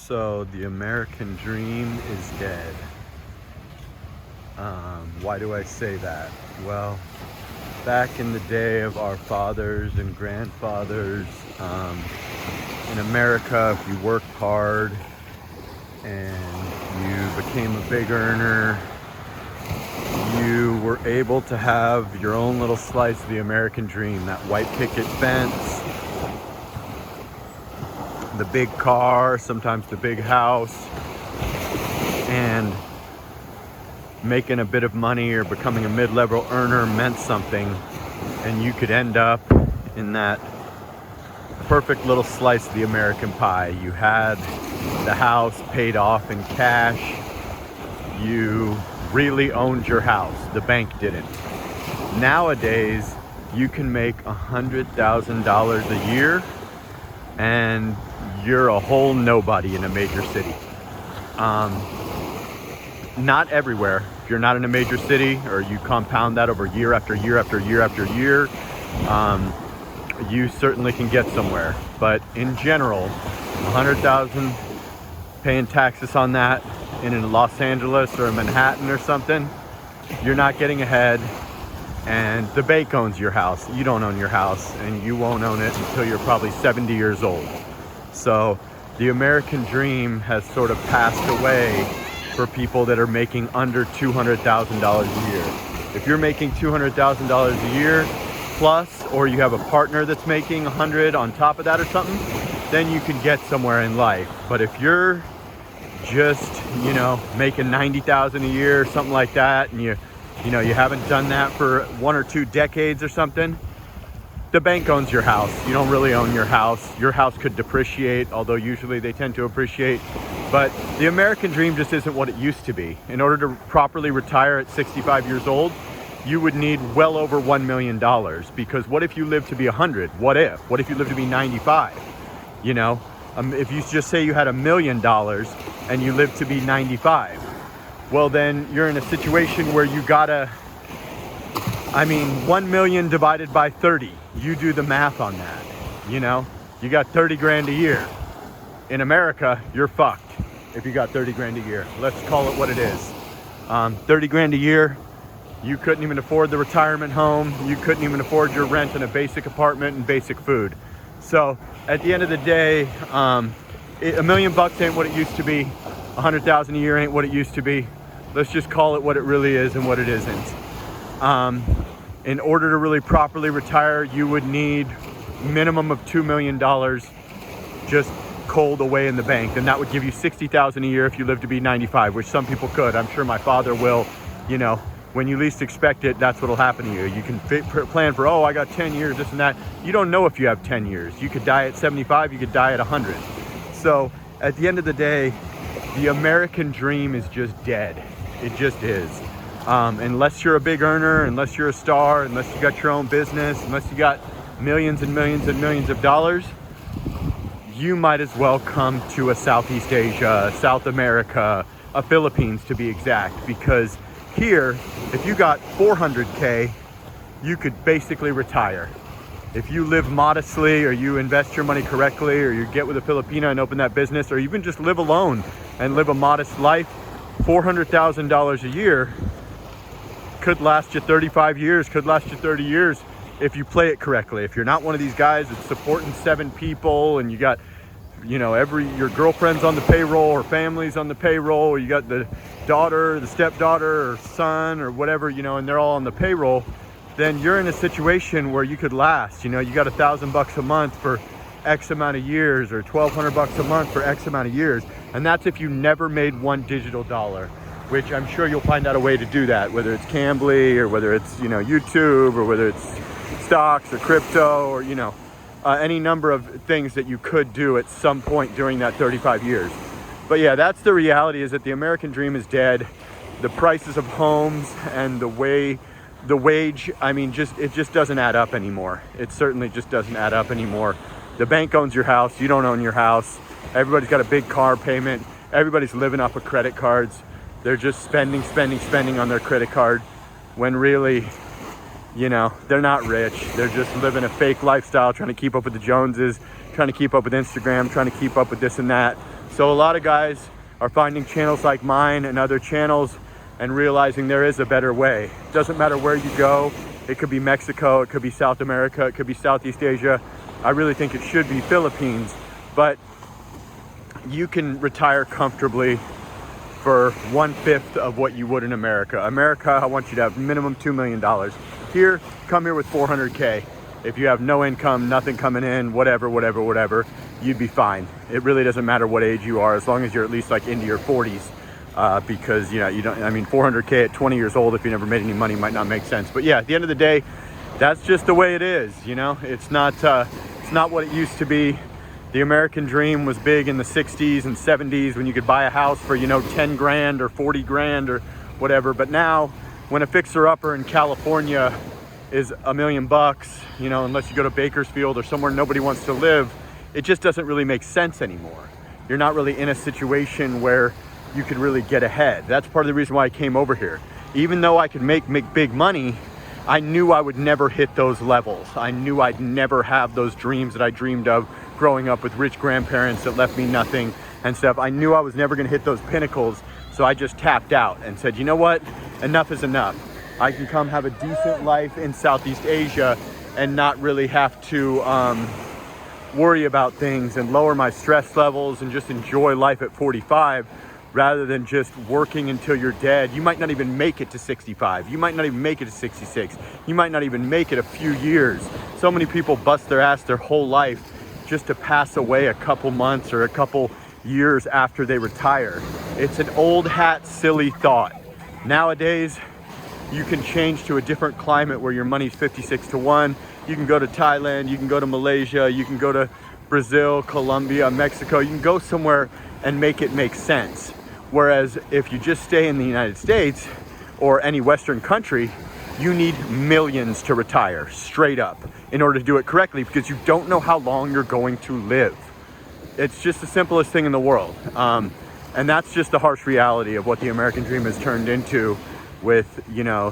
So the American dream is dead. Why do I say that? Well, back in the day of our fathers and grandfathers, in America, if you worked hard and you became a big earner, you were able to have your own little slice of the American dream. That white picket fence, the big car, sometimes the big house, and making a bit of money or becoming a mid-level earner meant something, and you could end up in that perfect little slice of the American pie. You had the house paid off in cash. You really owned your house. The bank didn't. Nowadays, you can make $100,000 a year and you're a whole nobody in a major city. Not everywhere. If you're not in a major city, or you compound that over year after year after year after year, you certainly can get somewhere. But in general, 100,000, paying taxes on that in Los Angeles or Manhattan or something, you're not getting ahead. And the bank owns your house. You don't own your house, and you won't own it until you're probably 70 years old. So the American dream has sort of passed away for people that are making under $200,000 a year. If you're making $200,000 a year plus, or you have a partner that's making 100 on top of that or something, then you can get somewhere in life. But if you're just, making 90,000 a year or something like that, and you haven't done that for 1 or 2 decades or something, the bank owns your house. You don't really own your house. Your house could depreciate, although usually they tend to appreciate. But the American dream just isn't what it used to be. In order to properly retire at 65 years old, you would need well over $1 million. Because what if you live to be 100? What if? What if you live to be 95? If you just say you had $1 million and you live to be 95, well, then you're in a situation where you gotta, 1 million divided by 30. You do the math on that. You got 30 grand a year. In America, you're fucked if you got 30 grand a year. Let's call it what it is. 30 grand a year, you couldn't even afford the retirement home. You couldn't even afford your rent in a basic apartment and basic food. So at the end of the day, $1 million ain't what it used to be. 100,000 a year ain't what it used to be. Let's just call it what it really is and what it isn't. In order to really properly retire, you would need minimum of $2 million just cold away in the bank. And that would give you $60,000 a year if you live to be 95, which some people could. I'm sure my father will. When you least expect it, that's what'll happen to you. You can plan for, I got 10 years, this and that. You don't know if you have 10 years. You could die at 75, you could die at 100. So at the end of the day, the American dream is just dead. It just is. Unless you're a big earner, unless you're a star, unless you got your own business, unless you got millions and millions and millions of dollars, you might as well come to a Southeast Asia, South America, a Philippines to be exact, because here, if you got 400K, you could basically retire. If you live modestly, or you invest your money correctly, or you get with a Filipina and open that business, or even just live alone and live a modest life, $400,000 a year could last you 35 years, could last you 30 years if you play it correctly. If you're not one of these guys that's supporting 7 people and you got, your girlfriend's on the payroll or family's on the payroll, or you got the daughter, the stepdaughter or son or whatever, and they're all on the payroll, then you're in a situation where you could last. You got $1,000 a month for X amount of years, or $1,200 a month for X amount of years. And that's if you never made one digital dollar, which I'm sure you'll find out a way to do that, whether it's Cambly or whether it's, YouTube, or whether it's stocks or crypto, or, any number of things that you could do at some point during that 35 years. But yeah, that's the reality, is that the American dream is dead. The prices of homes and the wage, it just doesn't add up anymore. It certainly just doesn't add up anymore. The bank owns your house. You don't own your house. Everybody's got a big car payment. Everybody's living off of credit cards. They're just spending on their credit card, when really, they're not rich. They're just living a fake lifestyle, trying to keep up with the Joneses, trying to keep up with Instagram, trying to keep up with this and that. So a lot of guys are finding channels like mine and other channels and realizing there is a better way. It doesn't matter where you go. It could be Mexico, it could be South America, it could be Southeast Asia. I really think it should be Philippines, but you can retire comfortably for 1/5 of what you would in America. America, I want you to have minimum $2 million. Here, come here with 400K. If you have no income, nothing coming in, whatever, you'd be fine. It really doesn't matter what age you are, as long as you're at least like into your 40s. Because you don't, I mean, 400K at 20 years old, if you never made any money, might not make sense. But yeah, at the end of the day, that's just the way it is. It's not what it used to be. The American dream was big in the 60s and 70s when you could buy a house for, 10 grand or 40 grand or whatever. But now when a fixer-upper in California is $1 million, unless you go to Bakersfield or somewhere nobody wants to live, it just doesn't really make sense anymore. You're not really in a situation where you could really get ahead. That's part of the reason why I came over here. Even though I could make big money, I knew I would never hit those levels. I knew I'd never have those dreams that I dreamed of growing up with rich grandparents that left me nothing and stuff. I knew I was never gonna hit those pinnacles, so I just tapped out and said, you know what? Enough is enough. I can come have a decent life in Southeast Asia and not really have to worry about things and lower my stress levels and just enjoy life at 45 rather than just working until you're dead. You might not even make it to 65. You might not even make it to 66. You might not even make it a few years. So many people bust their ass their whole life just to pass away a couple months or a couple years after they retire. It's an old hat, silly thought. Nowadays, you can change to a different climate where your money's 56-1. You can go to Thailand, you can go to Malaysia, you can go to Brazil, Colombia, Mexico. You can go somewhere and make it make sense. Whereas if you just stay in the United States or any Western country, you need millions to retire, straight up, in order to do it correctly, because you don't know how long you're going to live. It's just the simplest thing in the world. And that's just the harsh reality of what the American dream has turned into with,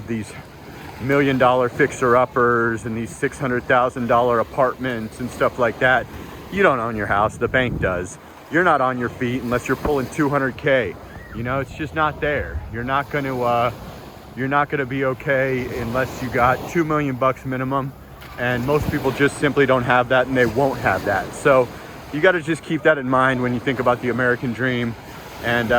these $1 million fixer-uppers and these $600,000 apartments and stuff like that. You don't own your house, the bank does. You're not on your feet unless you're pulling 200K. It's just not there. You're not gonna be okay unless you got $2 million minimum. And most people just simply don't have that, and they won't have that. So you got to just keep that in mind when you think about the American dream. And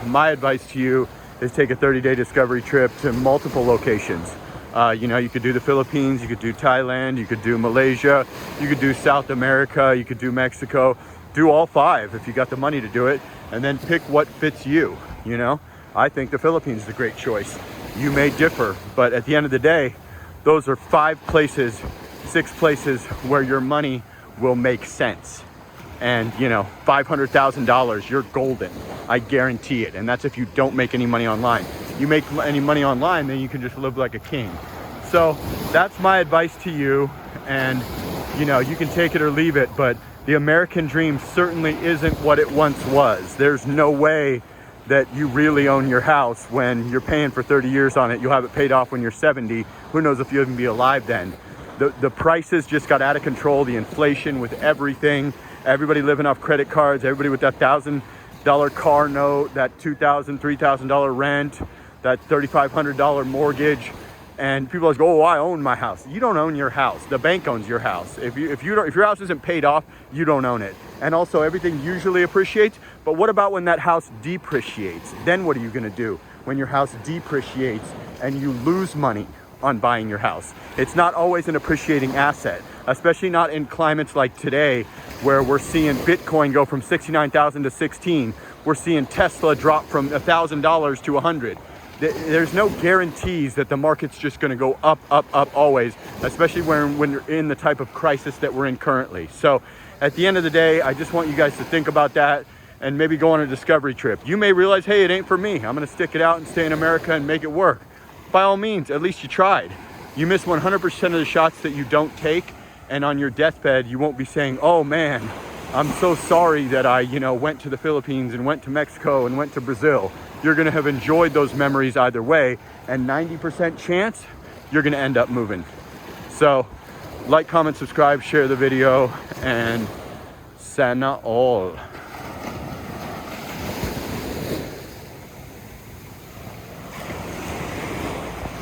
my advice to you is take a 30-day discovery trip to multiple locations. You could do the Philippines, you could do Thailand, you could do Malaysia, you could do South America, you could do Mexico. Do all 5 if you got the money to do it, and then pick what fits you. I think the Philippines is a great choice. You may differ, but at the end of the day, those are 6 places where your money will make sense. And $500,000, you're golden. I guarantee it. And that's if you don't make any money online. You make any money online, then you can just live like a king. So that's my advice to you. And you can take it or leave it, but the American dream certainly isn't what it once was. There's no way that you really own your house when you're paying for 30 years on it. You'll have it paid off when you're 70. Who knows if you'll even be alive then. The prices just got out of control. The inflation with everything. Everybody living off credit cards. Everybody with that $1,000 car note, that $2,000, $3,000 rent, that $3,500 mortgage. And people always go, oh, I own my house. You don't own your house. The bank owns your house. If your house isn't paid off, you don't own it. And also everything usually appreciates. But what about when that house depreciates? Then what are you gonna do when your house depreciates and you lose money on buying your house? It's not always an appreciating asset, especially not in climates like today where we're seeing Bitcoin go from 69,000 to 16. We're seeing Tesla drop from $1,000 to 100. There's no guarantees that the market's just going to go up, up, up always, especially when you're in the type of crisis that we're in currently. So at the end of the day, I just want you guys to think about that and maybe go on a discovery trip. You may realize, hey, it ain't for me. I'm going to stick it out and stay in America and make it work. By all means, at least you tried. You miss 100% of the shots that you don't take, and on your deathbed, you won't be saying, oh man, I'm so sorry that I, went to the Philippines and went to Mexico and went to Brazil. You're gonna have enjoyed those memories either way, and 90% chance you're gonna end up moving. So, like, comment, subscribe, share the video, and sana all.